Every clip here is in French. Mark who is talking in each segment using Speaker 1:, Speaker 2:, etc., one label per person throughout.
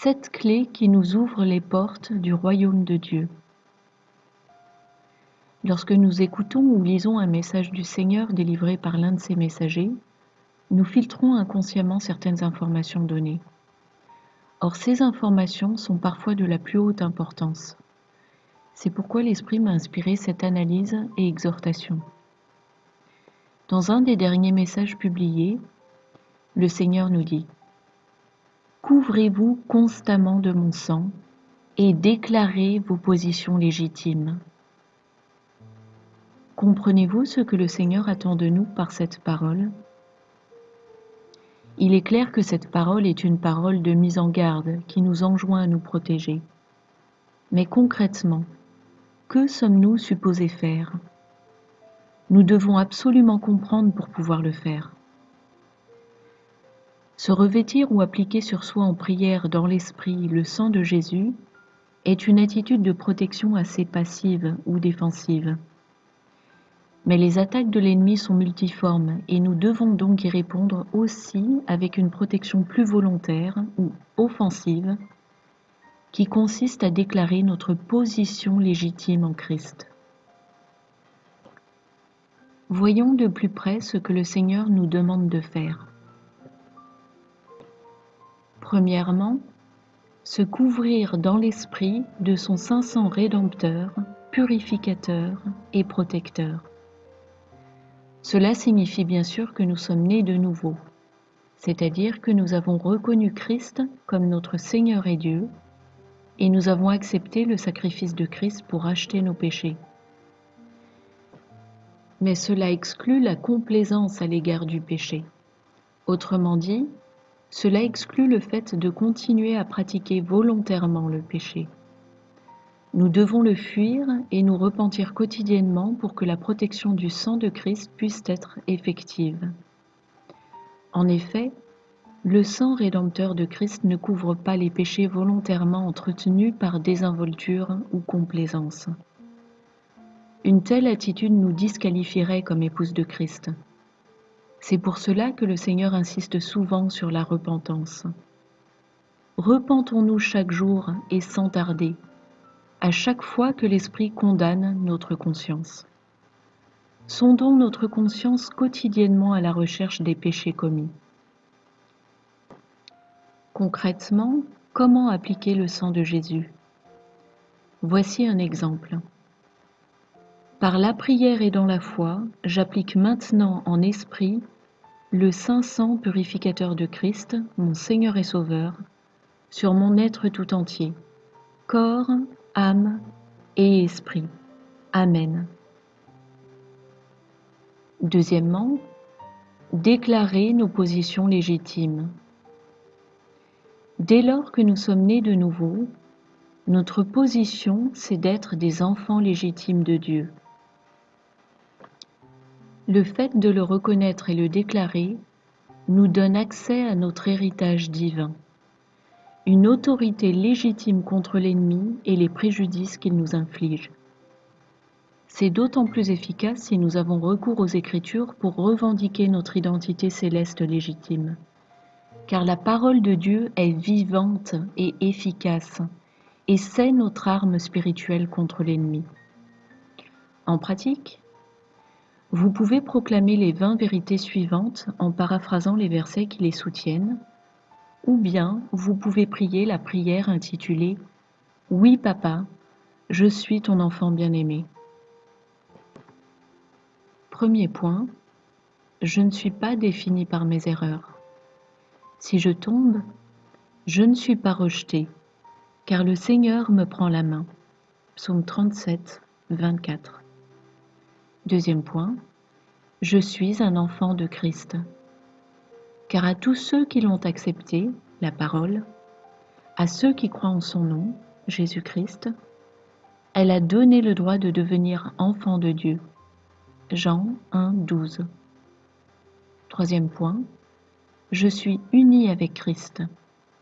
Speaker 1: 7 clés qui nous ouvrent les portes du royaume de Dieu. Lorsque nous écoutons ou lisons un message du Seigneur délivré par l'un de ses messagers, nous filtrons inconsciemment certaines informations données. Or, ces informations sont parfois de la plus haute importance. C'est pourquoi l'Esprit m'a inspiré cette analyse et exhortation. Dans un des derniers messages publiés, le Seigneur nous dit « Couvrez-vous constamment de mon sang et déclarez vos positions légitimes. » Comprenez-vous ce que le Seigneur attend de nous par cette parole ? Il est clair que cette parole est une parole de mise en garde qui nous enjoint à nous protéger. Mais concrètement, que sommes-nous supposés faire ? Nous devons absolument comprendre pour pouvoir le faire. Se revêtir ou appliquer sur soi en prière dans l'esprit le sang de Jésus est une attitude de protection assez passive ou défensive. Mais les attaques de l'ennemi sont multiformes et nous devons donc y répondre aussi avec une protection plus volontaire ou offensive qui consiste à déclarer notre position légitime en Christ. Voyons de plus près ce que le Seigneur nous demande de faire. Premièrement, se couvrir dans l'esprit de son saint sang rédempteur, purificateur et protecteur. Cela signifie bien sûr que nous sommes nés de nouveau, c'est-à-dire que nous avons reconnu Christ comme notre Seigneur et Dieu, et nous avons accepté le sacrifice de Christ pour racheter nos péchés. Mais cela exclut la complaisance à l'égard du péché. Autrement dit, cela exclut le fait de continuer à pratiquer volontairement le péché. Nous devons le fuir et nous repentir quotidiennement pour que la protection du sang de Christ puisse être effective. En effet, le sang rédempteur de Christ ne couvre pas les péchés volontairement entretenus par désinvolture ou complaisance. Une telle attitude nous disqualifierait comme épouse de Christ. C'est pour cela que le Seigneur insiste souvent sur la repentance. Repentons-nous chaque jour et sans tarder, à chaque fois que l'Esprit condamne notre conscience. Sondons notre conscience quotidiennement à la recherche des péchés commis. Concrètement, comment appliquer le sang de Jésus ? Voici un exemple. Par la prière et dans la foi, j'applique maintenant en esprit le saint sang purificateur de Christ, mon Seigneur et Sauveur, sur mon être tout entier, corps, âme et esprit. Amen. Deuxièmement, déclarer nos positions légitimes. Dès lors que nous sommes nés de nouveau, notre position, c'est d'être des enfants légitimes de Dieu. Le fait de le reconnaître et le déclarer nous donne accès à notre héritage divin, une autorité légitime contre l'ennemi et les préjudices qu'il nous inflige. C'est d'autant plus efficace si nous avons recours aux Écritures pour revendiquer notre identité céleste légitime. Car la parole de Dieu est vivante et efficace, et c'est notre arme spirituelle contre l'ennemi. En pratique, vous pouvez proclamer les 20 vérités suivantes en paraphrasant les versets qui les soutiennent, ou bien vous pouvez prier la prière intitulée « Oui, papa, je suis ton enfant bien-aimé ». Premier point, je ne suis pas défini par mes erreurs. Si je tombe, je ne suis pas rejeté, car le Seigneur me prend la main. Psaume 37, 24. Deuxième point, je suis un enfant de Christ. Car à tous ceux qui l'ont accepté, la parole, à ceux qui croient en son nom, Jésus-Christ, elle a donné le droit de devenir enfant de Dieu. Jean 1, 12. Troisième point, je suis uni avec Christ.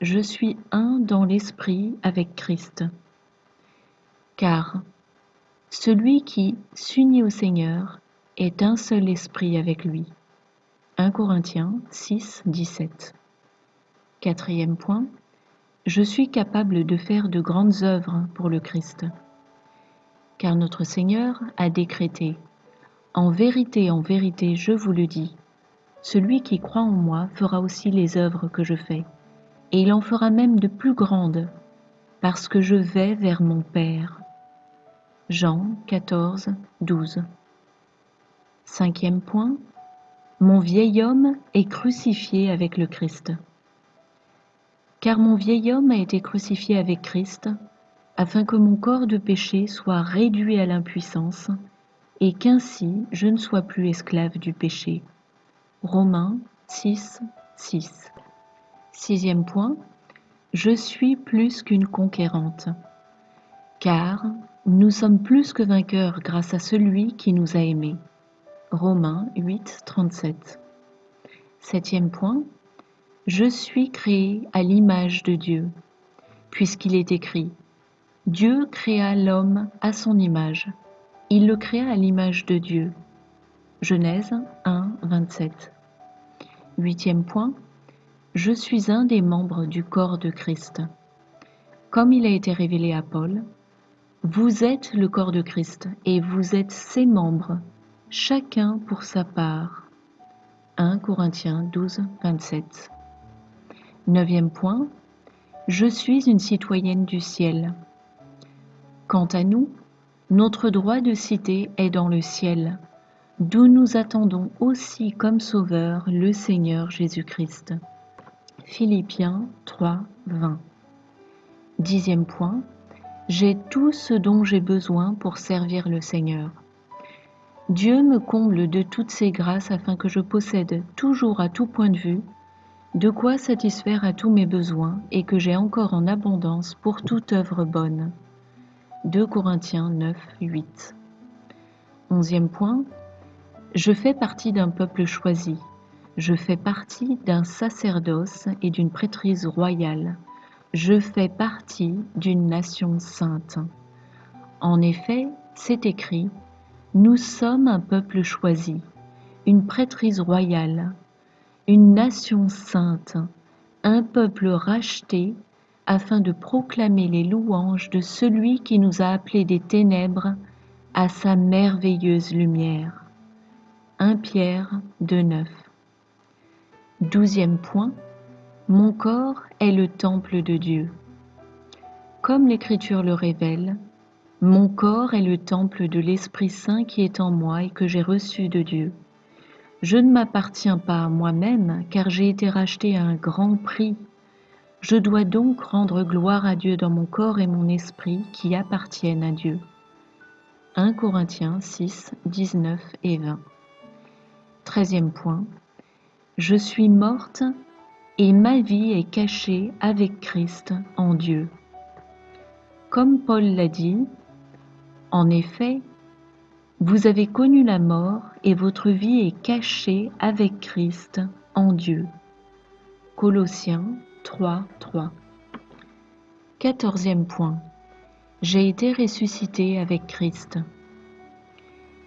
Speaker 1: Je suis un dans l'esprit avec Christ. Car celui qui s'unit au Seigneur est un seul esprit avec lui. 1 Corinthiens 6, 17. Quatrième point, je suis capable de faire de grandes œuvres pour le Christ. Car notre Seigneur a décrété, en vérité, je vous le dis, celui qui croit en moi fera aussi les œuvres que je fais, et il en fera même de plus grandes, parce que je vais vers mon Père. Jean 14, 12. Cinquième point, mon vieil homme est crucifié avec le Christ. Car mon vieil homme a été crucifié avec Christ, afin que mon corps de péché soit réduit à l'impuissance, et qu'ainsi je ne sois plus esclave du péché. Romains 6, 6. Sixième point, je suis plus qu'une conquérante, car nous sommes plus que vainqueurs grâce à celui qui nous a aimés. Romains 8, 37. Septième point, je suis créé à l'image de Dieu, puisqu'il est écrit, Dieu créa l'homme à son image. Il le créa à l'image de Dieu. Genèse 1, 27. Huitième point, je suis un des membres du corps de Christ. Comme il a été révélé à Paul, vous êtes le corps de Christ et vous êtes ses membres, chacun pour sa part. 1 Corinthiens 12, 27. Neuvième point, je suis une citoyenne du ciel. Quant à nous, notre droit de cité est dans le ciel, d'où nous attendons aussi comme sauveur le Seigneur Jésus-Christ. Philippiens 3, 20. Dixième point, j'ai tout ce dont j'ai besoin pour servir le Seigneur. Dieu me comble de toutes ses grâces afin que je possède toujours à tout point de vue de quoi satisfaire à tous mes besoins et que j'ai encore en abondance pour toute œuvre bonne. 2 Corinthiens 9, 8. Onzième point, je fais partie d'un peuple choisi. Je fais partie d'un sacerdoce et d'une prêtrise royale. Je fais partie d'une nation sainte. En effet, c'est écrit, nous sommes un peuple choisi, une prêtrise royale, une nation sainte, un peuple racheté, afin de proclamer les louanges de celui qui nous a appelés des ténèbres à sa merveilleuse lumière. 1 Pierre 2, 9. Douzième point, mon corps est le temple de Dieu. Comme l'Écriture le révèle, mon corps est le temple de l'Esprit Saint qui est en moi et que j'ai reçu de Dieu. Je ne m'appartiens pas à moi-même, car j'ai été racheté à un grand prix. Je dois donc rendre gloire à Dieu dans mon corps et mon esprit qui appartiennent à Dieu. 1 Corinthiens 6, 19 et 20. Treizième point. Je suis morte et ma vie est cachée avec Christ en Dieu. Comme Paul l'a dit, en effet, vous avez connu la mort et votre vie est cachée avec Christ en Dieu. Colossiens 3, 3. Quatorzième point. J'ai été ressuscité avec Christ.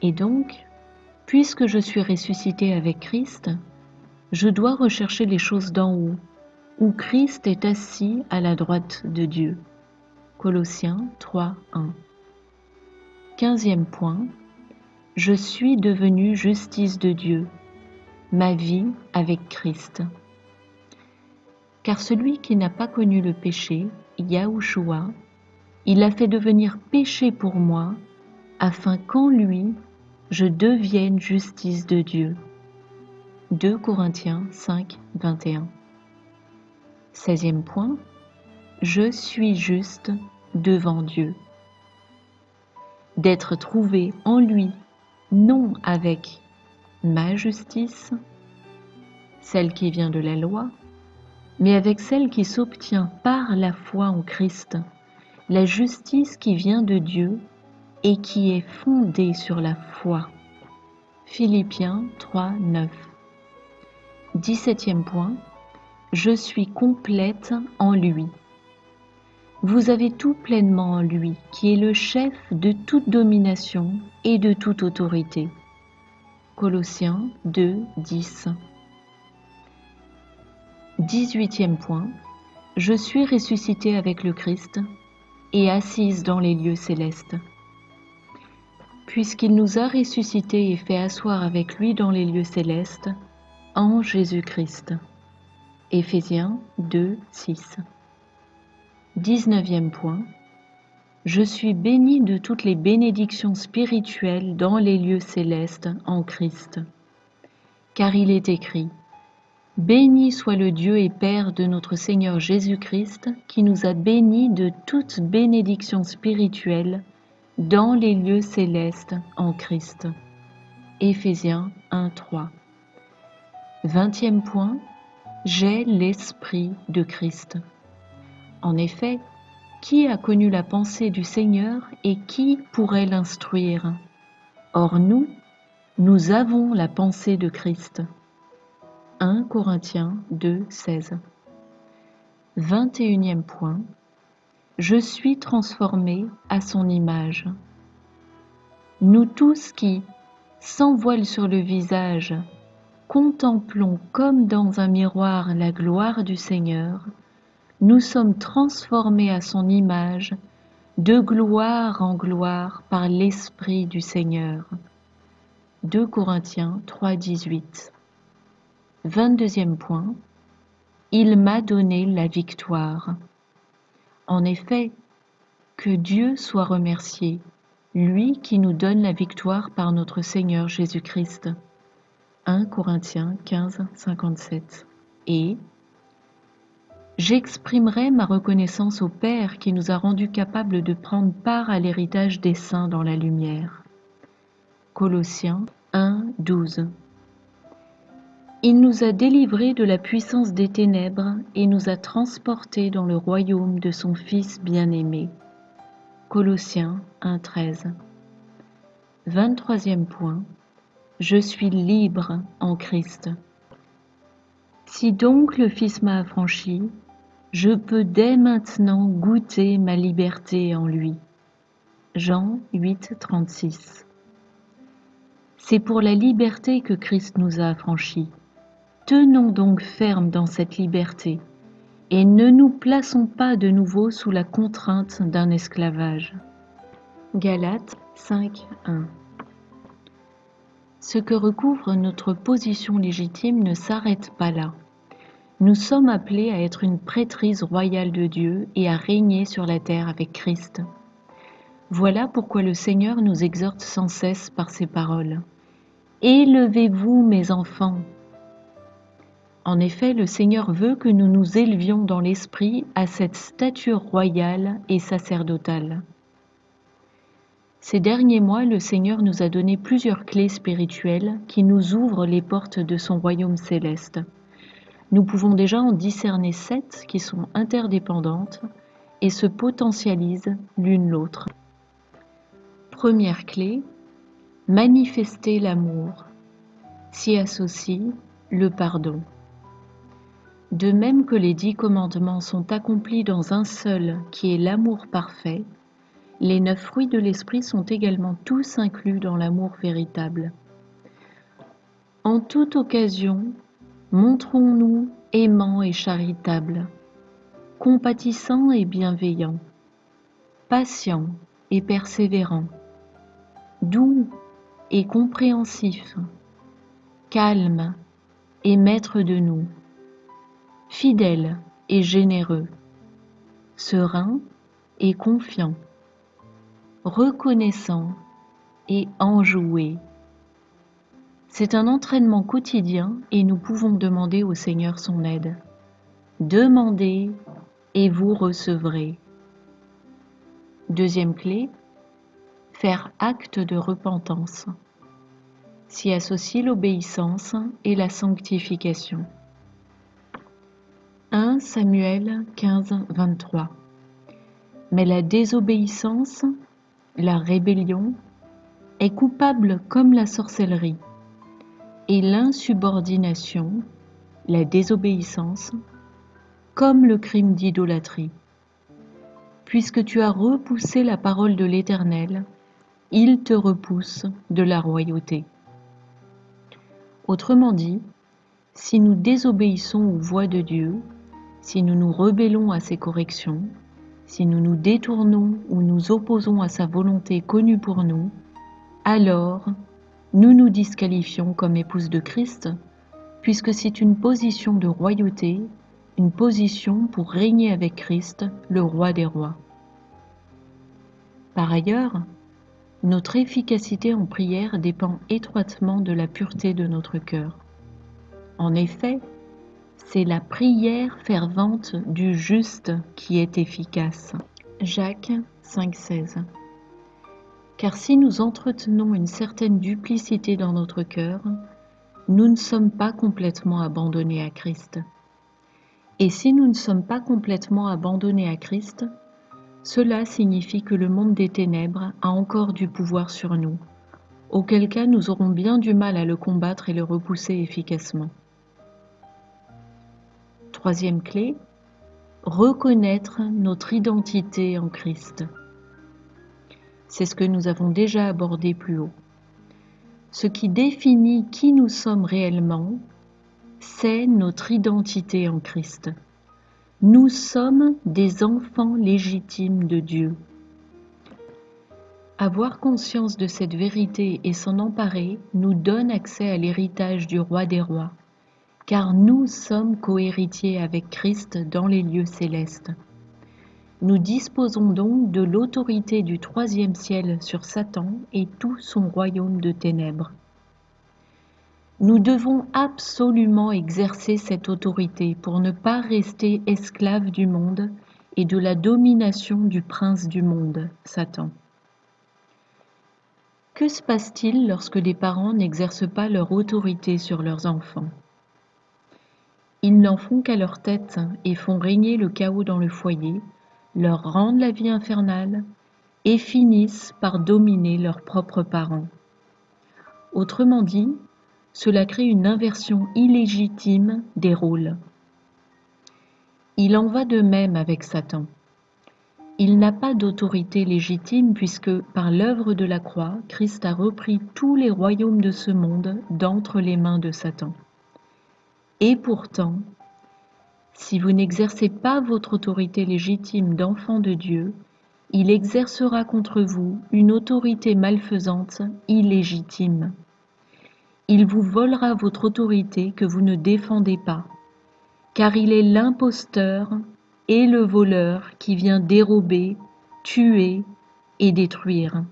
Speaker 1: Et donc, puisque je suis ressuscité avec Christ, je dois rechercher les choses d'en haut, où Christ est assis à la droite de Dieu. Colossiens 3, 1. Quinzième point. Je suis devenu justice de Dieu, ma vie avec Christ. Car celui qui n'a pas connu le péché, Yahushua, il l'a fait devenir péché pour moi, afin qu'en lui, je devienne justice de Dieu. 2 Corinthiens 5, 21. 16e point. Je suis juste devant Dieu. D'être trouvé en lui, non avec ma justice, celle qui vient de la loi, mais avec celle qui s'obtient par la foi en Christ, la justice qui vient de Dieu et qui est fondée sur la foi. Philippiens 3, 9. 17e point. Je suis complète en lui. Vous avez tout pleinement en lui, qui est le chef de toute domination et de toute autorité. Colossiens 2, 10. 18e point. Je suis ressuscitée avec le Christ et assise dans les lieux célestes. Puisqu'il nous a ressuscités et fait asseoir avec lui dans les lieux célestes, en Jésus-Christ. Éphésiens 2, 6. 19e point. Je suis bénie de toutes les bénédictions spirituelles dans les lieux célestes en Christ. Car il est écrit: Béni soit le Dieu et Père de notre Seigneur Jésus-Christ, qui nous a bénis de toutes bénédictions spirituelles dans les lieux célestes en Christ. Éphésiens 1, 3. 20e point. J'ai l'Esprit de Christ. En effet, qui a connu la pensée du Seigneur et qui pourrait l'instruire? Or nous avons la pensée de Christ. 1 Corinthiens 2, 16. 21e point. Je suis transformé à son image. Nous tous qui, sans voile sur le visage, contemplons comme dans un miroir la gloire du Seigneur, nous sommes transformés à son image, de gloire en gloire par l'Esprit du Seigneur. 2 Corinthiens 3, 18. 22e point. Il m'a donné la victoire. En effet, que Dieu soit remercié, lui qui nous donne la victoire par notre Seigneur Jésus-Christ. 1 Corinthiens 15, 57. Et j'exprimerai ma reconnaissance au Père qui nous a rendus capables de prendre part à l'héritage des saints dans la lumière. Colossiens 1, 12. Il nous a délivrés de la puissance des ténèbres et nous a transportés dans le royaume de son Fils bien-aimé. Colossiens 1, 13. 23e point. Je suis libre en Christ. Si donc le Fils m'a affranchi, je peux dès maintenant goûter ma liberté en lui. Jean 8, 36. C'est pour la liberté que Christ nous a affranchis. Tenons donc ferme dans cette liberté et ne nous plaçons pas de nouveau sous la contrainte d'un esclavage. Galates 5, 1. Ce que recouvre notre position légitime ne s'arrête pas là. Nous sommes appelés à être une prêtrise royale de Dieu et à régner sur la terre avec Christ. Voilà pourquoi le Seigneur nous exhorte sans cesse par ces paroles. « Élevez-vous, mes enfants !» En effet, le Seigneur veut que nous nous élevions dans l'esprit à cette stature royale et sacerdotale. Ces derniers mois, le Seigneur nous a donné plusieurs clés spirituelles qui nous ouvrent les portes de son royaume céleste. Nous pouvons déjà en discerner 7 qui sont interdépendantes et se potentialisent l'une l'autre. Première clé, manifester l'amour. S'y associe le pardon. De même que les 10 commandements sont accomplis dans un seul qui est l'amour parfait, les 9 fruits de l'esprit sont également tous inclus dans l'amour véritable. En toute occasion, montrons-nous aimants et charitables, compatissants et bienveillants, patients et persévérants, doux et compréhensifs, calmes et maîtres de nous, fidèles et généreux, sereins et confiants, reconnaissants et enjoués. C'est un entraînement quotidien et nous pouvons demander au Seigneur son aide. Demandez et vous recevrez. Deuxième clé, faire acte de repentance. S'y associe l'obéissance et la sanctification. 1 Samuel 15, 23. Mais la désobéissance, la rébellion, est coupable comme la sorcellerie, et l'insubordination, la désobéissance, comme le crime d'idolâtrie. Puisque tu as repoussé la parole de l'Éternel, il te repousse de la royauté. Autrement dit, si nous désobéissons aux voix de Dieu, Si nous nous rebellons à ses corrections, si nous nous détournons ou nous opposons à sa volonté connue pour nous, alors nous nous disqualifions comme épouse de Christ, puisque c'est une position de royauté, une position pour régner avec Christ, le roi des rois. Par ailleurs, notre efficacité en prière dépend étroitement de la pureté de notre cœur. En effet, c'est la prière fervente du juste qui est efficace. Jacques 5,16. Car si nous entretenons une certaine duplicité dans notre cœur, nous ne sommes pas complètement abandonnés à Christ. Et si nous ne sommes pas complètement abandonnés à Christ, cela signifie que le monde des ténèbres a encore du pouvoir sur nous, auquel cas nous aurons bien du mal à le combattre et le repousser efficacement. Troisième clé, reconnaître notre identité en Christ. C'est ce que nous avons déjà abordé plus haut. Ce qui définit qui nous sommes réellement, c'est notre identité en Christ. Nous sommes des enfants légitimes de Dieu. Avoir conscience de cette vérité et s'en emparer nous donne accès à l'héritage du roi des rois, car nous sommes cohéritiers avec Christ dans les lieux célestes. Nous disposons donc de l'autorité du troisième ciel sur Satan et tout son royaume de ténèbres. Nous devons absolument exercer cette autorité pour ne pas rester esclaves du monde et de la domination du prince du monde, Satan. Que se passe-t-il lorsque les parents n'exercent pas leur autorité sur leurs enfants? Ils n'en font qu'à leur tête et font régner le chaos dans le foyer, leur rendent la vie infernale et finissent par dominer leurs propres parents. Autrement dit, cela crée une inversion illégitime des rôles. Il en va de même avec Satan. Il n'a pas d'autorité légitime puisque, par l'œuvre de la croix, Christ a repris tous les royaumes de ce monde d'entre les mains de Satan. Et pourtant, si vous n'exercez pas votre autorité légitime d'enfant de Dieu, il exercera contre vous une autorité malfaisante, illégitime. Il vous volera votre autorité que vous ne défendez pas, car il est l'imposteur et le voleur qui vient dérober, tuer et détruire.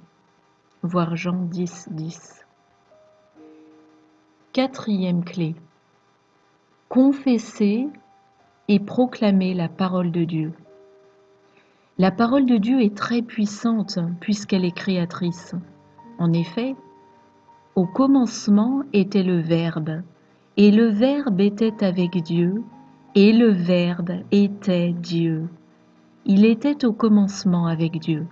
Speaker 1: Voir Jean 10, 10. Quatrième clé. Confesser et proclamer la parole de Dieu. La parole de Dieu est très puissante puisqu'elle est créatrice. En effet, au commencement était le Verbe, et le Verbe était avec Dieu, et le Verbe était Dieu. Il était au commencement avec Dieu.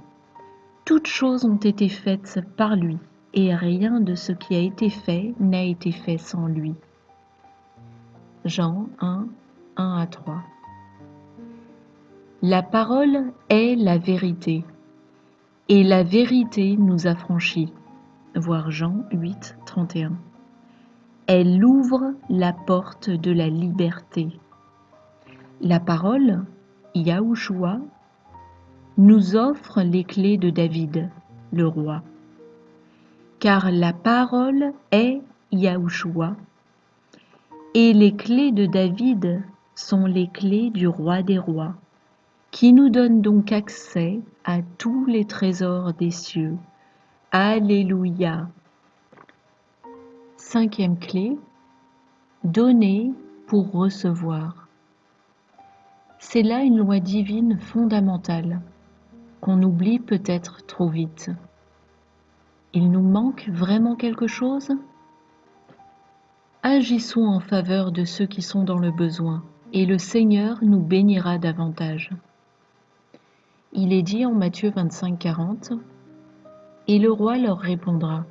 Speaker 1: Toutes choses ont été faites par lui, et rien de ce qui a été fait n'a été fait sans lui. Jean 1, 1 à 3. La parole est la vérité, et la vérité nous affranchit. Voir Jean 8, 31. Elle ouvre la porte de la liberté. La parole, Yahushua, nous offre les clés de David, le roi. Car la parole est Yahushua, et les clés de David sont les clés du roi des rois, qui nous donne donc accès à tous les trésors des cieux. Alléluia. Cinquième clé, donner pour recevoir. C'est là une loi divine fondamentale qu'on oublie peut-être trop vite. Il nous manque vraiment quelque chose? Agissons en faveur de ceux qui sont dans le besoin, et le Seigneur nous bénira davantage. Il est dit en Matthieu 25, 40, « Et le roi leur répondra,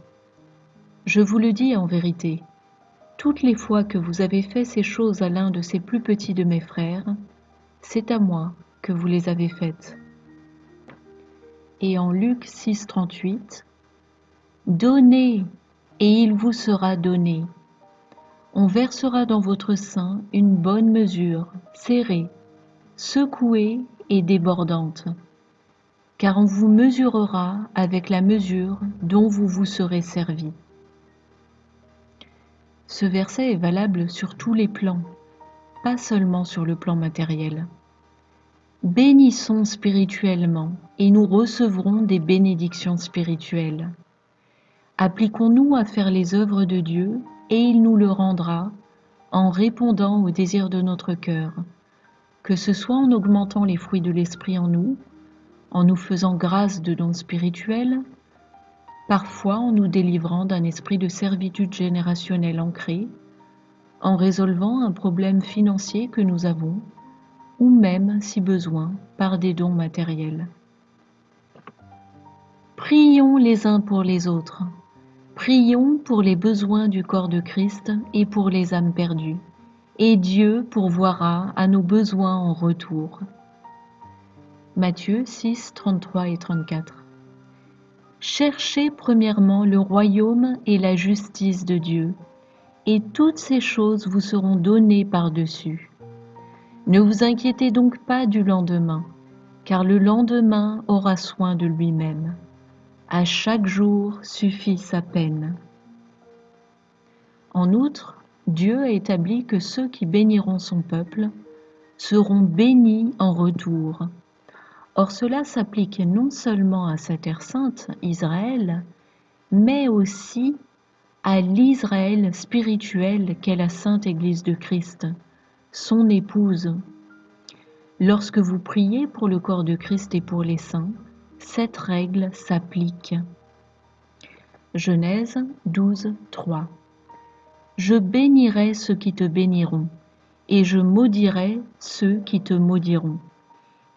Speaker 1: « Je vous le dis en vérité, toutes les fois que vous avez fait ces choses à l'un de ces plus petits de mes frères, c'est à moi que vous les avez faites. » Et en Luc 6, 38, « Donnez, et il vous sera donné. » On versera dans votre sein une bonne mesure, serrée, secouée et débordante, car on vous mesurera avec la mesure dont vous vous serez servi. Ce verset est valable sur tous les plans, pas seulement sur le plan matériel. Bénissons spirituellement et nous recevrons des bénédictions spirituelles. Appliquons-nous à faire les œuvres de Dieu et il nous le rendra en répondant aux désirs de notre cœur, que ce soit en augmentant les fruits de l'esprit en nous faisant grâce de dons spirituels, parfois en nous délivrant d'un esprit de servitude générationnelle ancré, en résolvant un problème financier que nous avons, ou même, si besoin, par des dons matériels. Prions les uns pour les autres. Prions pour les besoins du corps de Christ et pour les âmes perdues, et Dieu pourvoira à nos besoins en retour. Matthieu 6, 33 et 34. Cherchez premièrement le royaume et la justice de Dieu, et toutes ces choses vous seront données par-dessus. Ne vous inquiétez donc pas du lendemain, car le lendemain aura soin de lui-même. À chaque jour suffit sa peine. En outre, Dieu a établi que ceux qui béniront son peuple seront bénis en retour. Or cela s'applique non seulement à sa terre sainte, Israël, mais aussi à l'Israël spirituel qu'est la sainte Église de Christ, son épouse. Lorsque vous priez pour le corps de Christ et pour les saints, cette règle s'applique. Genèse 12, 3. Je bénirai ceux qui te béniront, et je maudirai ceux qui te maudiront,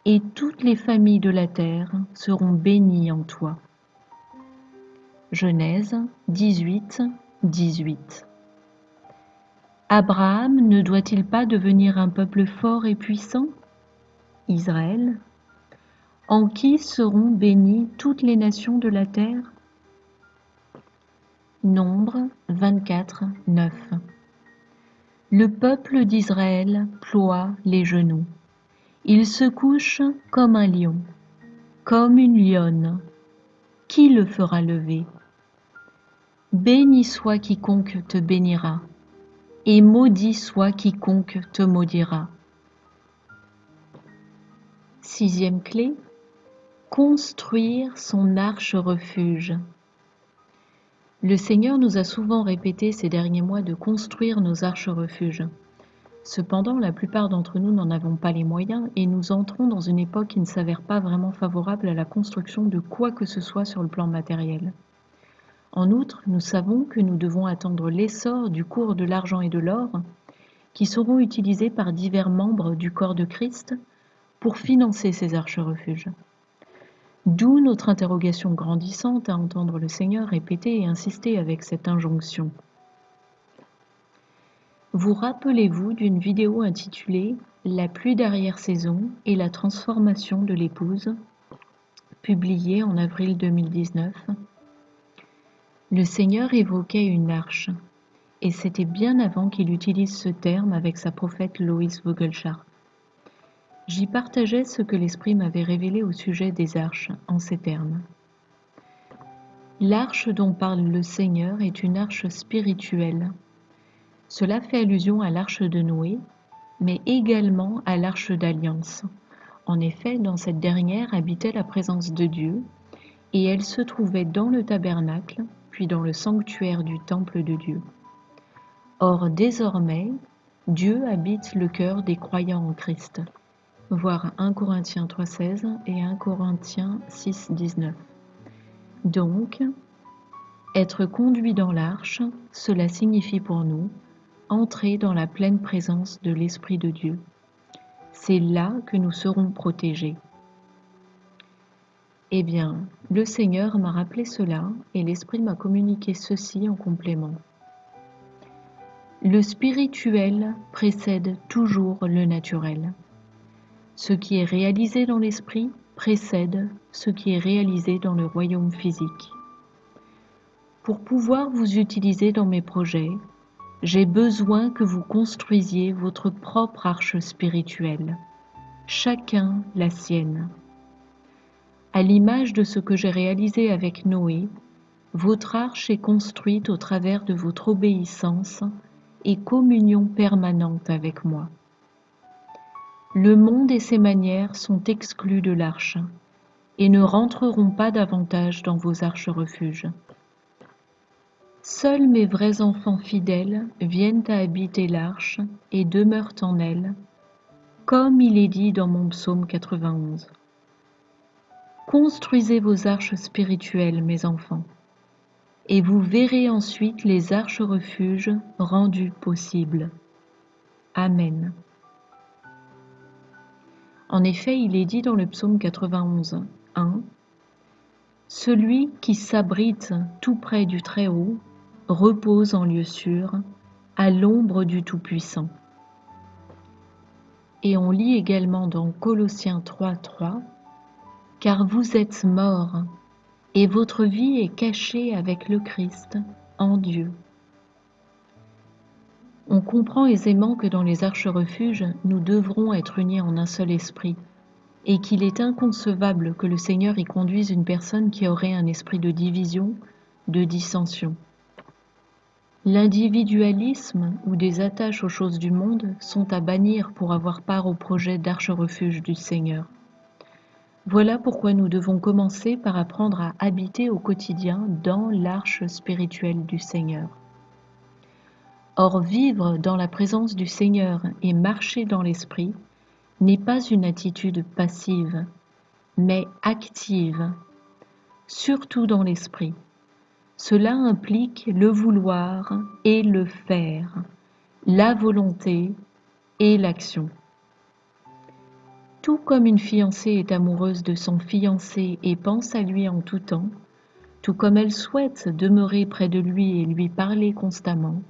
Speaker 1: et toutes les familles de la terre seront bénies en toi. Genèse 18, 18. Abraham ne doit-il pas devenir un peuple fort et puissant? Israël, en qui seront bénies toutes les nations de la terre? Nombre 24, 9. Le peuple d'Israël ploie les genoux. Il se couche comme un lion, comme une lionne. Qui le fera lever? Béni soit quiconque te bénira, et maudit soit quiconque te maudira. Sixième clé, construire son arche refuge. Le Seigneur nous a souvent répété ces derniers mois de construire nos arches refuges. Cependant, la plupart d'entre nous n'en avons pas les moyens et nous entrons dans une époque qui ne s'avère pas vraiment favorable à la construction de quoi que ce soit sur le plan matériel. En outre, nous savons que nous devons attendre l'essor du cours de l'argent et de l'or, qui seront utilisés par divers membres du corps de Christ pour financer ces arches refuges. D'où notre interrogation grandissante à entendre le Seigneur répéter et insister avec cette injonction. Vous rappelez-vous d'une vidéo intitulée « La pluie d'arrière-saison et la transformation de l'épouse » publiée en avril 2019. Le Seigneur évoquait une arche, et c'était bien avant qu'il utilise ce terme avec sa prophète Loïs Vogelchardt. J'y partageais ce que l'Esprit m'avait révélé au sujet des arches, en ces termes. L'arche dont parle le Seigneur est une arche spirituelle. Cela fait allusion à l'arche de Noé, mais également à l'arche d'alliance. En effet, dans cette dernière habitait la présence de Dieu, et elle se trouvait dans le tabernacle, puis dans le sanctuaire du temple de Dieu. Or, désormais, Dieu habite le cœur des croyants en Christ. Voir 1 Corinthiens 3,16 et 1 Corinthiens 6,19. Donc, être conduit dans l'arche, cela signifie pour nous entrer dans la pleine présence de l'Esprit de Dieu. C'est là que nous serons protégés. Eh bien, le Seigneur m'a rappelé cela et l'Esprit m'a communiqué ceci en complément. Le spirituel précède toujours le naturel. Ce qui est réalisé dans l'esprit précède ce qui est réalisé dans le royaume physique. Pour pouvoir vous utiliser dans mes projets, j'ai besoin que vous construisiez votre propre arche spirituelle. chacun la sienne. À l'image de ce que j'ai réalisé avec Noé, votre arche est construite au travers de votre obéissance et communion permanente avec moi. Le monde et ses manières sont exclus de l'arche et ne rentreront pas davantage dans vos arches refuges. Seuls mes vrais enfants fidèles viennent à habiter l'arche et demeurent en elle, comme il est dit dans mon psaume 91. Construisez vos arches spirituelles, mes enfants, et vous verrez ensuite les arches refuges rendues possibles. Amen. En effet, il est dit dans le psaume 91, 1, « Celui qui s'abrite tout près du Très-Haut repose en lieu sûr, à l'ombre du Tout-Puissant. » Et on lit également dans Colossiens 3, 3, « Car vous êtes morts, et votre vie est cachée avec le Christ en Dieu. » On comprend aisément que dans les arches refuges, nous devrons être unis en un seul esprit, et qu'il est inconcevable que le Seigneur y conduise une personne qui aurait un esprit de division, de dissension. L'individualisme ou des attaches aux choses du monde sont à bannir pour avoir part au projet d'arche refuge du Seigneur. Voilà pourquoi nous devons commencer par apprendre à habiter au quotidien dans l'arche spirituelle du Seigneur. Or, vivre dans la présence du Seigneur et marcher dans l'Esprit n'est pas une attitude passive, mais active, surtout dans l'Esprit. Cela implique le vouloir et le faire, la volonté et l'action. Tout comme une fiancée est amoureuse de son fiancé et pense à lui en tout temps, tout comme elle souhaite demeurer près de lui et lui parler constamment,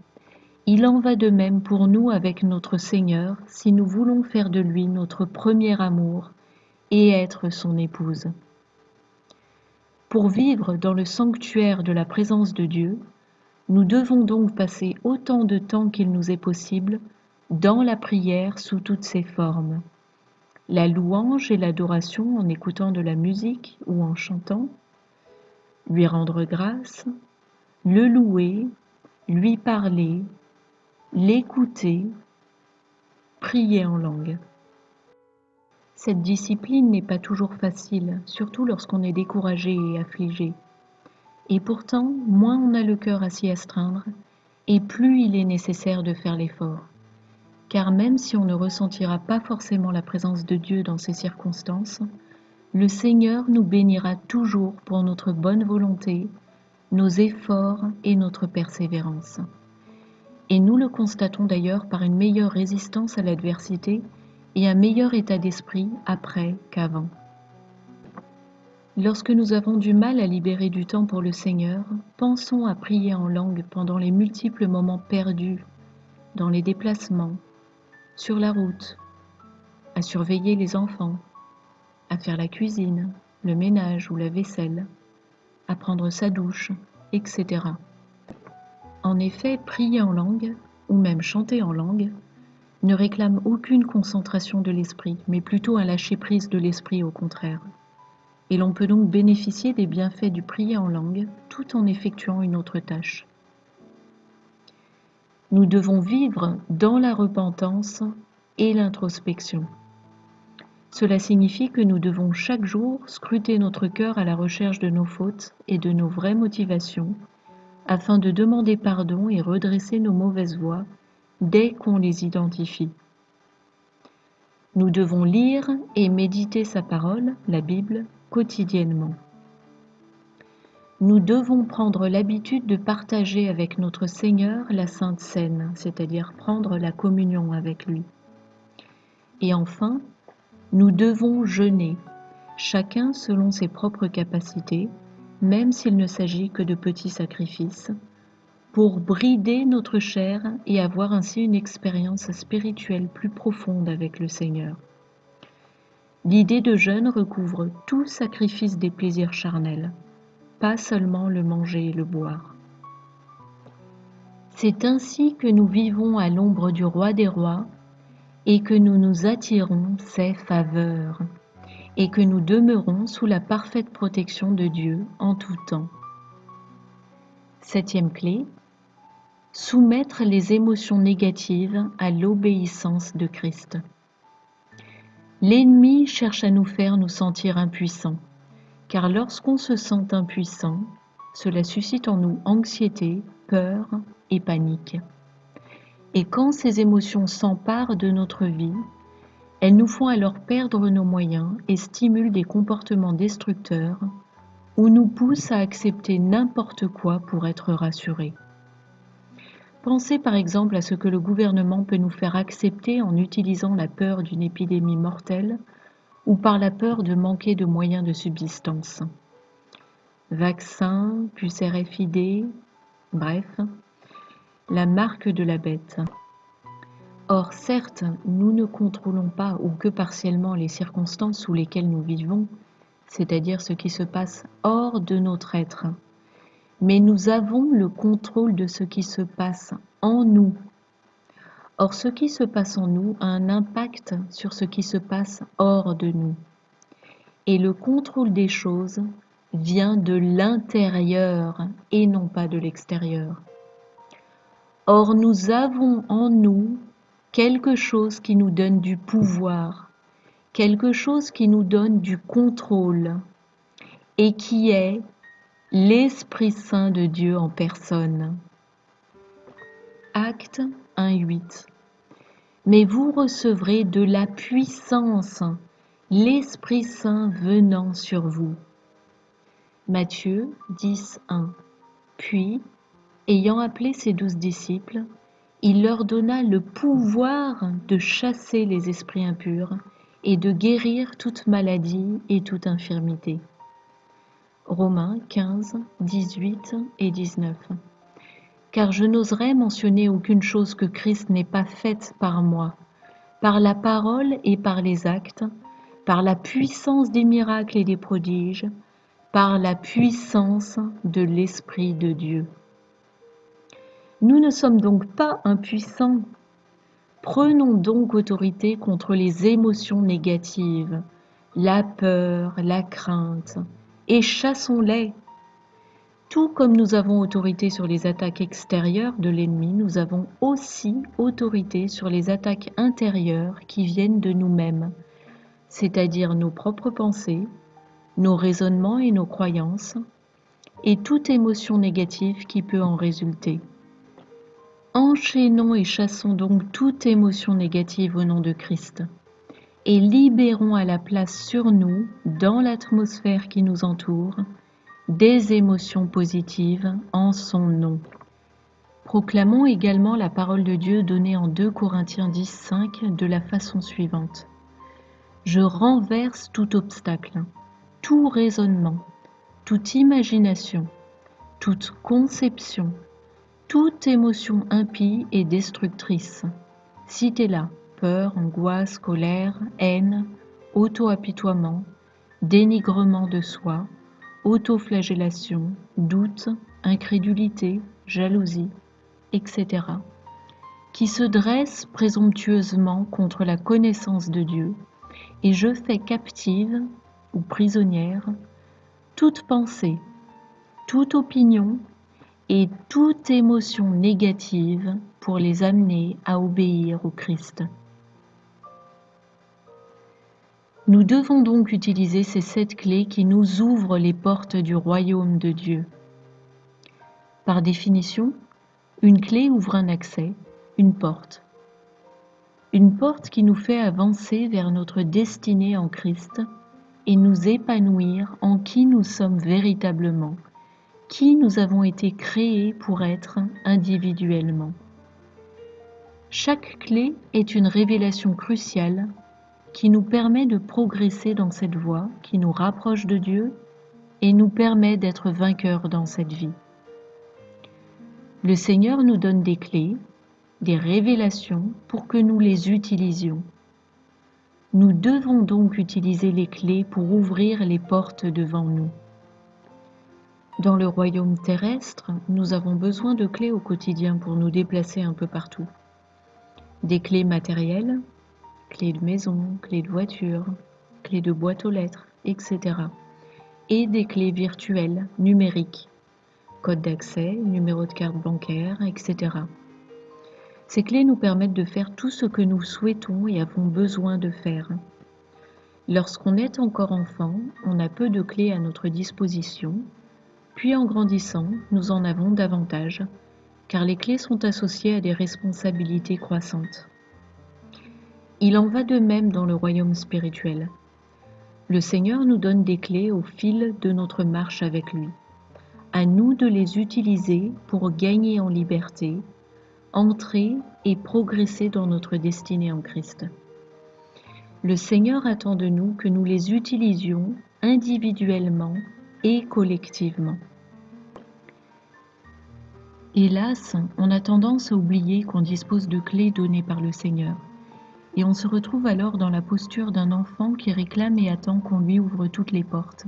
Speaker 1: il en va de même pour nous avec notre Seigneur si nous voulons faire de lui notre premier amour et être son épouse. Pour vivre dans le sanctuaire de la présence de Dieu, nous devons donc passer autant de temps qu'il nous est possible dans la prière sous toutes ses formes. La louange et l'adoration en écoutant de la musique ou en chantant, lui rendre grâce, le louer, lui parler, l'écouter, prier en langue. Cette discipline n'est pas toujours facile, surtout lorsqu'on est découragé et affligé. Et pourtant, moins on a le cœur à s'y astreindre, et plus il est nécessaire de faire l'effort. Car même si on ne ressentira pas forcément la présence de Dieu dans ces circonstances, le Seigneur nous bénira toujours pour notre bonne volonté, nos efforts et notre persévérance. Et nous le constatons d'ailleurs par une meilleure résistance à l'adversité et un meilleur état d'esprit après qu'avant. Lorsque nous avons du mal à libérer du temps pour le Seigneur, pensons à prier en langue pendant les multiples moments perdus, dans les déplacements, sur la route, à surveiller les enfants, à faire la cuisine, le ménage ou la vaisselle, à prendre sa douche, etc. En effet, prier en langue, ou même chanter en langue, ne réclame aucune concentration de l'esprit, mais plutôt un lâcher-prise de l'esprit au contraire. Et l'on peut donc bénéficier des bienfaits du prier en langue tout en effectuant une autre tâche. Nous devons vivre dans la repentance et l'introspection. Cela signifie que nous devons chaque jour scruter notre cœur à la recherche de nos fautes et de nos vraies motivations, afin de demander pardon et redresser nos mauvaises voies dès qu'on les identifie. Nous devons lire et méditer sa parole, la Bible, quotidiennement. Nous devons prendre l'habitude de partager avec notre Seigneur la Sainte Seine, c'est-à-dire prendre la communion avec lui. Et enfin, nous devons jeûner, chacun selon ses propres capacités, même s'il ne s'agit que de petits sacrifices, pour brider notre chair et avoir ainsi une expérience spirituelle plus profonde avec le Seigneur. L'idée de jeûne recouvre tout sacrifice des plaisirs charnels, pas seulement le manger et le boire. C'est ainsi que nous vivons à l'ombre du Roi des Rois et que nous nous attirons ses faveurs, et que nous demeurons sous la parfaite protection de Dieu en tout temps. 7e clé, soumettre les émotions négatives à l'obéissance de Christ. L'ennemi cherche à nous faire nous sentir impuissants, car lorsqu'on se sent impuissant, cela suscite en nous anxiété, peur et panique. Et quand ces émotions s'emparent de notre vie, elles nous font alors perdre nos moyens et stimulent des comportements destructeurs ou nous poussent à accepter n'importe quoi pour être rassurés. Pensez par exemple à ce que le gouvernement peut nous faire accepter en utilisant la peur d'une épidémie mortelle ou par la peur de manquer de moyens de subsistance. Vaccins, puces RFID, bref, la marque de la bête. Or, certes, nous ne contrôlons pas ou que partiellement les circonstances sous lesquelles nous vivons, c'est-à-dire ce qui se passe hors de notre être, mais nous avons le contrôle de ce qui se passe en nous. Or, ce qui se passe en nous a un impact sur ce qui se passe hors de nous. Et le contrôle des choses vient de l'intérieur et non pas de l'extérieur. Or, nous avons en nous quelque chose qui nous donne du pouvoir, quelque chose qui nous donne du contrôle et qui est l'Esprit Saint de Dieu en personne. Actes 1:8. Mais vous recevrez de la puissance, l'Esprit Saint venant sur vous. Matthieu 10:1. Puis, ayant appelé ses 12 disciples, il leur donna le pouvoir de chasser les esprits impurs et de guérir toute maladie et toute infirmité. Romains 15, 18 et 19. Car je n'oserais mentionner aucune chose que Christ n'ait pas faite par moi, par la parole et par les actes, par la puissance des miracles et des prodiges, par la puissance de l'Esprit de Dieu. Nous ne sommes donc pas impuissants. Prenons donc autorité contre les émotions négatives, la peur, la crainte, et chassons-les. Tout comme nous avons autorité sur les attaques extérieures de l'ennemi, nous avons aussi autorité sur les attaques intérieures qui viennent de nous-mêmes, c'est-à-dire nos propres pensées, nos raisonnements et nos croyances, et toute émotion négative qui peut en résulter. Enchaînons et chassons donc toute émotion négative au nom de Christ et libérons à la place sur nous, dans l'atmosphère qui nous entoure, des émotions positives en son nom. Proclamons également la parole de Dieu donnée en 2 Corinthiens 10:5 de la façon suivante. Je renverse tout obstacle, tout raisonnement, toute imagination, toute conception, toute émotion impie et destructrice. Citez-la: peur, angoisse, colère, haine, auto-apitoiement, dénigrement de soi, autoflagellation, doute, incrédulité, jalousie, etc., qui se dressent présomptueusement contre la connaissance de Dieu, et je fais captive ou prisonnière toute pensée, toute opinion et toute émotion négative pour les amener à obéir au Christ. Nous devons donc utiliser ces 7 clés qui nous ouvrent les portes du royaume de Dieu. Par définition, une clé ouvre un accès, une porte. Une porte qui nous fait avancer vers notre destinée en Christ et nous épanouir en qui nous sommes véritablement, qui nous avons été créés pour être individuellement. Chaque clé est une révélation cruciale qui nous permet de progresser dans cette voie, qui nous rapproche de Dieu et nous permet d'être vainqueurs dans cette vie. Le Seigneur nous donne des clés, des révélations pour que nous les utilisions. Nous devons donc utiliser les clés pour ouvrir les portes devant nous. Dans le royaume terrestre, nous avons besoin de clés au quotidien pour nous déplacer un peu partout. Des clés matérielles, clé de maison, clé de voiture, clé de boîte aux lettres, etc. Et des clés virtuelles, numériques, code d'accès, numéro de carte bancaire, etc. Ces clés nous permettent de faire tout ce que nous souhaitons et avons besoin de faire. Lorsqu'on est encore enfant, on a peu de clés à notre disposition, puis en grandissant, nous en avons davantage, car les clés sont associées à des responsabilités croissantes. Il en va de même dans le royaume spirituel. Le Seigneur nous donne des clés au fil de notre marche avec lui. À nous de les utiliser pour gagner en liberté, entrer et progresser dans notre destinée en Christ. Le Seigneur attend de nous que nous les utilisions individuellement et collectivement. Hélas, on a tendance à oublier qu'on dispose de clés données par le Seigneur, et on se retrouve alors dans la posture d'un enfant qui réclame et attend qu'on lui ouvre toutes les portes.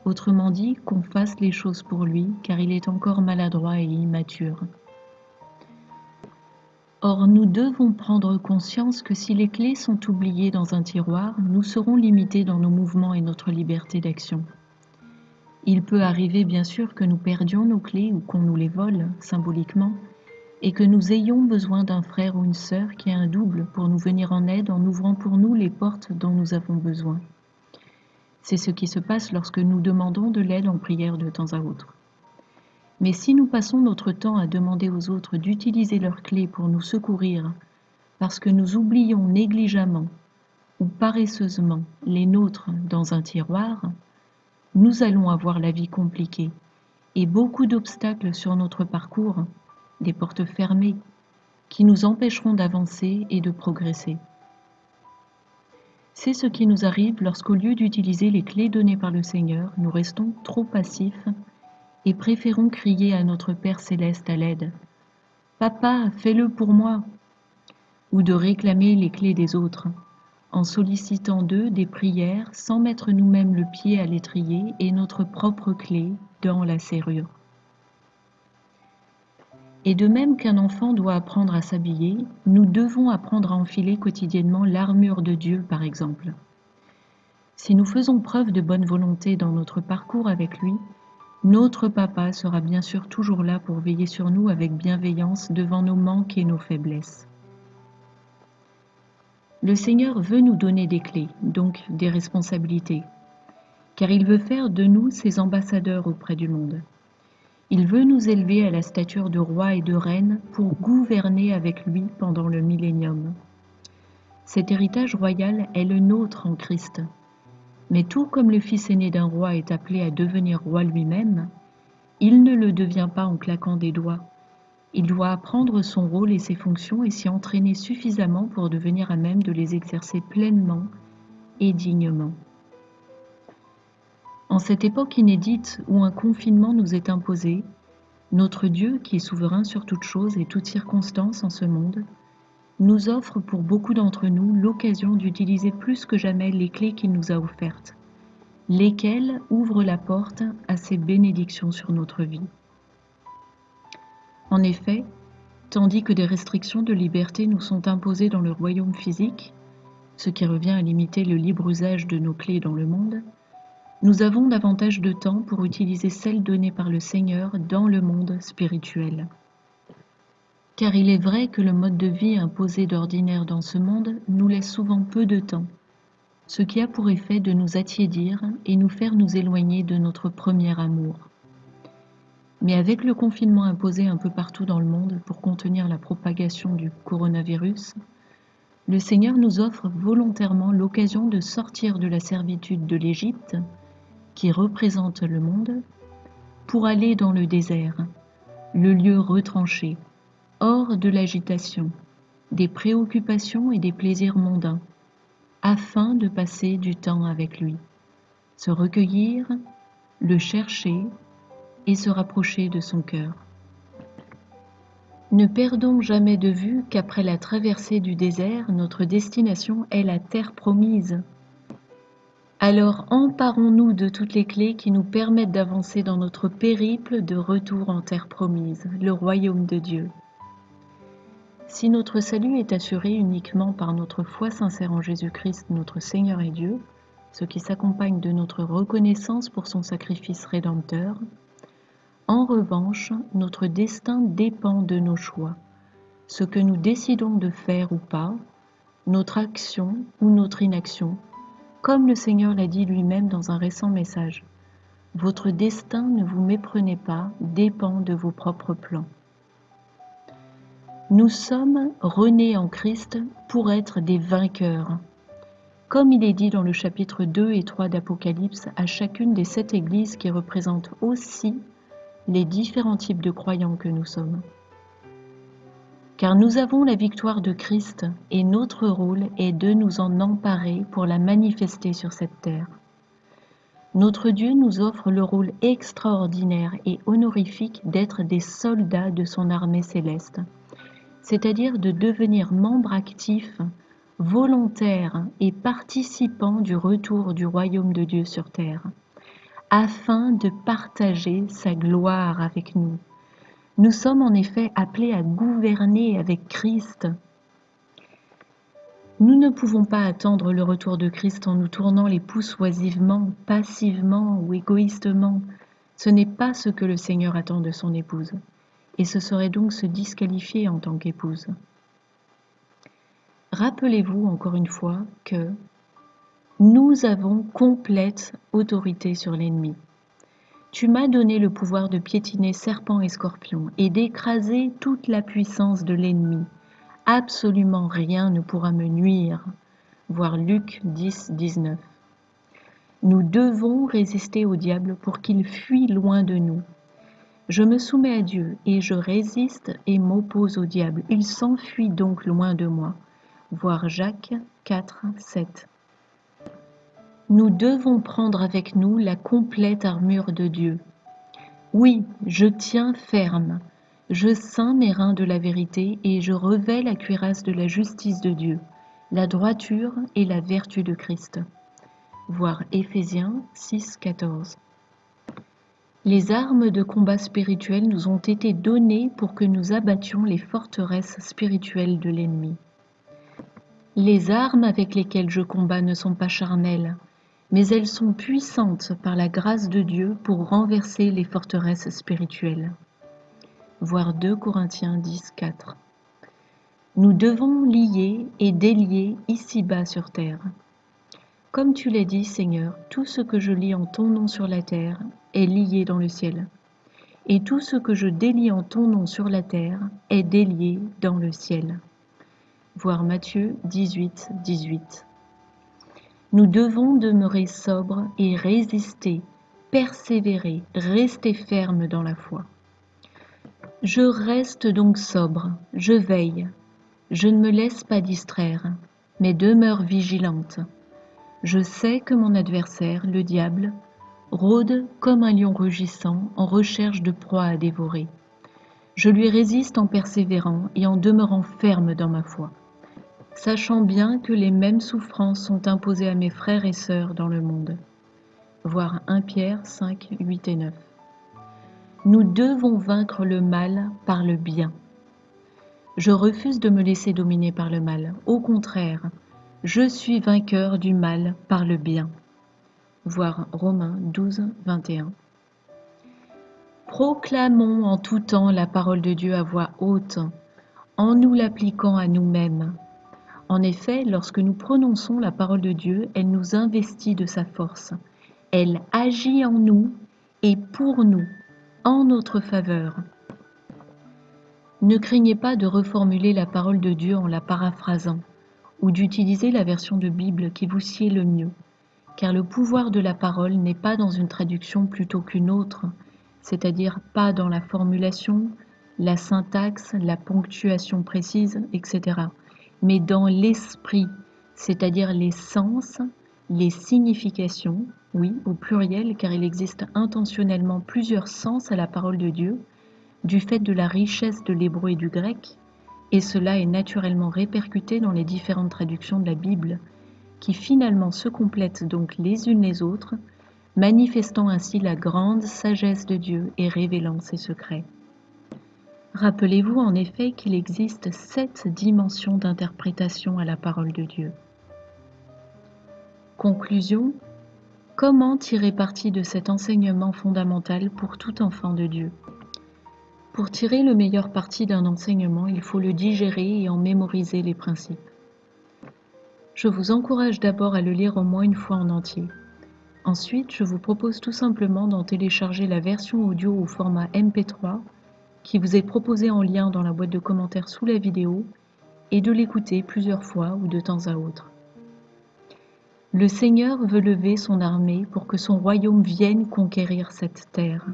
Speaker 1: Autrement dit, qu'on fasse les choses pour lui, car il est encore maladroit et immature. Or, nous devons prendre conscience que si les clés sont oubliées dans un tiroir, nous serons limités dans nos mouvements et notre liberté d'action. Il peut arriver bien sûr que nous perdions nos clés ou qu'on nous les vole, symboliquement, et que nous ayons besoin d'un frère ou une sœur qui a un double pour nous venir en aide en ouvrant pour nous les portes dont nous avons besoin. C'est ce qui se passe lorsque nous demandons de l'aide en prière de temps à autre. Mais si nous passons notre temps à demander aux autres d'utiliser leurs clés pour nous secourir, parce que nous oublions négligemment ou paresseusement les nôtres dans un tiroir, nous allons avoir la vie compliquée et beaucoup d'obstacles sur notre parcours, des portes fermées, qui nous empêcheront d'avancer et de progresser. C'est ce qui nous arrive lorsqu'au lieu d'utiliser les clés données par le Seigneur, nous restons trop passifs et préférons crier à notre Père céleste à l'aide. « Papa, fais-le pour moi !» ou de réclamer les clés des autres, en sollicitant d'eux des prières sans mettre nous-mêmes le pied à l'étrier et notre propre clé dans la serrure. Et de même qu'un enfant doit apprendre à s'habiller, nous devons apprendre à enfiler quotidiennement l'armure de Dieu, par exemple. Si nous faisons preuve de bonne volonté dans notre parcours avec lui, notre Papa sera bien sûr toujours là pour veiller sur nous avec bienveillance devant nos manques et nos faiblesses. Le Seigneur veut nous donner des clés, donc des responsabilités, car il veut faire de nous ses ambassadeurs auprès du monde. Il veut nous élever à la stature de roi et de reine pour gouverner avec lui pendant le millénium. Cet héritage royal est le nôtre en Christ. Mais tout comme le fils aîné d'un roi est appelé à devenir roi lui-même, il ne le devient pas en claquant des doigts. Il doit apprendre son rôle et ses fonctions et s'y entraîner suffisamment pour devenir à même de les exercer pleinement et dignement. En cette époque inédite où un confinement nous est imposé, notre Dieu, qui est souverain sur toute chose et toutes circonstances en ce monde, nous offre pour beaucoup d'entre nous l'occasion d'utiliser plus que jamais les clés qu'il nous a offertes, lesquelles ouvrent la porte à ses bénédictions sur notre vie. En effet, tandis que des restrictions de liberté nous sont imposées dans le royaume physique, ce qui revient à limiter le libre usage de nos clés dans le monde, nous avons davantage de temps pour utiliser celles données par le Seigneur dans le monde spirituel. Car il est vrai que le mode de vie imposé d'ordinaire dans ce monde nous laisse souvent peu de temps, ce qui a pour effet de nous attiédir et nous faire nous éloigner de notre premier amour. Mais avec le confinement imposé un peu partout dans le monde pour contenir la propagation du coronavirus, le Seigneur nous offre volontairement l'occasion de sortir de la servitude de l'Égypte, qui représente le monde, pour aller dans le désert, le lieu retranché, hors de l'agitation, des préoccupations et des plaisirs mondains, afin de passer du temps avec lui, se recueillir, le chercher et se rapprocher de son cœur. Ne perdons jamais de vue qu'après la traversée du désert, notre destination est la terre promise. Alors emparons-nous de toutes les clés qui nous permettent d'avancer dans notre périple de retour en terre promise, le royaume de Dieu. Si notre salut est assuré uniquement par notre foi sincère en Jésus-Christ, notre Seigneur et Dieu, ce qui s'accompagne de notre reconnaissance pour son sacrifice rédempteur, en revanche, notre destin dépend de nos choix, ce que nous décidons de faire ou pas, notre action ou notre inaction, comme le Seigneur l'a dit lui-même dans un récent message. Votre destin, ne vous méprenez pas, dépend de vos propres plans. Nous sommes renés en Christ pour être des vainqueurs. Comme il est dit dans le chapitre 2 et 3 d'Apocalypse à chacune des 7 églises qui représentent aussi les différents types de croyants que nous sommes. Car nous avons la victoire de Christ et notre rôle est de nous en emparer pour la manifester sur cette terre. Notre Dieu nous offre le rôle extraordinaire et honorifique d'être des soldats de son armée céleste, c'est-à-dire de devenir membres actifs, volontaires et participants du retour du royaume de Dieu sur terre, afin de partager sa gloire avec nous. Nous sommes en effet appelés à gouverner avec Christ. Nous ne pouvons pas attendre le retour de Christ en nous tournant les pouces oisivement, passivement ou égoïstement. Ce n'est pas ce que le Seigneur attend de son épouse, et ce serait donc se disqualifier en tant qu'épouse. Rappelez-vous encore une fois que nous avons complète autorité sur l'ennemi. Tu m'as donné le pouvoir de piétiner serpents et scorpions et d'écraser toute la puissance de l'ennemi. Absolument rien ne pourra me nuire. Voir Luc 10, 19. Nous devons résister au diable pour qu'il fuit loin de nous. Je me soumets à Dieu et je résiste et m'oppose au diable. Il s'enfuit donc loin de moi. Voir Jacques 4, 7. Nous devons prendre avec nous la complète armure de Dieu. Oui, je tiens ferme. Je ceins mes reins de la vérité et je revêts la cuirasse de la justice de Dieu, la droiture et la vertu de Christ. Voir Éphésiens 6, 14. Les armes de combat spirituel nous ont été données pour que nous abattions les forteresses spirituelles de l'ennemi. Les armes avec lesquelles je combats ne sont pas charnelles, mais elles sont puissantes par la grâce de Dieu pour renverser les forteresses spirituelles. Voir 2 Corinthiens 10, 4. Nous devons lier et délier ici-bas sur terre. Comme tu l'as dit, Seigneur, tout ce que je lie en ton nom sur la terre est lié dans le ciel, et tout ce que je délie en ton nom sur la terre est délié dans le ciel. Voir Matthieu 18, 18. Nous devons demeurer sobres et résister, persévérer, rester fermes dans la foi. Je reste donc sobre, je veille, je ne me laisse pas distraire, mais demeure vigilante. Je sais que mon adversaire, le diable, rôde comme un lion rugissant en recherche de proie à dévorer. Je lui résiste en persévérant et en demeurant ferme dans ma foi, sachant bien que les mêmes souffrances sont imposées à mes frères et sœurs dans le monde. Voir 1 Pierre 5, 8 et 9. Nous devons vaincre le mal par le bien. Je refuse de me laisser dominer par le mal. Au contraire, je suis vainqueur du mal par le bien. Voir Romains 12, 21. Proclamons en tout temps la parole de Dieu à voix haute, en nous l'appliquant à nous-mêmes. En effet, lorsque nous prononçons la parole de Dieu, elle nous investit de sa force. Elle agit en nous et pour nous, en notre faveur. Ne craignez pas de reformuler la parole de Dieu en la paraphrasant ou d'utiliser la version de Bible qui vous sied le mieux, car le pouvoir de la parole n'est pas dans une traduction plutôt qu'une autre, c'est-à-dire pas dans la formulation, la syntaxe, la ponctuation précise, etc., mais dans l'esprit, c'est-à-dire les sens, les significations, oui, au pluriel, car il existe intentionnellement plusieurs sens à la parole de Dieu, du fait de la richesse de l'hébreu et du grec, et cela est naturellement répercuté dans les différentes traductions de la Bible, qui finalement se complètent donc les unes les autres, manifestant ainsi la grande sagesse de Dieu et révélant ses secrets. Rappelez-vous en effet qu'il existe 7 dimensions d'interprétation à la parole de Dieu. Conclusion, comment tirer parti de cet enseignement fondamental pour tout enfant de Dieu? Pour tirer le meilleur parti d'un enseignement, il faut le digérer et en mémoriser les principes. Je vous encourage d'abord à le lire au moins une fois en entier. Ensuite, je vous propose tout simplement d'en télécharger la version audio au format MP3 qui vous est proposée en lien dans la boîte de commentaires sous la vidéo et de l'écouter plusieurs fois ou de temps à autre. Le Seigneur veut lever son armée pour que son royaume vienne conquérir cette terre.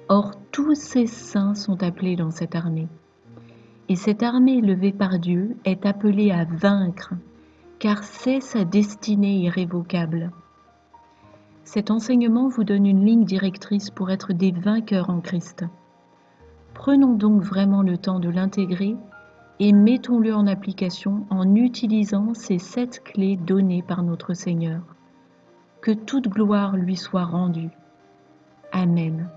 Speaker 1: Or, tous ses saints sont appelés dans cette armée. Et cette armée levée par Dieu est appelée à vaincre, car c'est sa destinée irrévocable. Cet enseignement vous donne une ligne directrice pour être des vainqueurs en Christ. Prenons donc vraiment le temps de l'intégrer et mettons-le en application en utilisant ces 7 clés données par notre Seigneur. Que toute gloire lui soit rendue. Amen.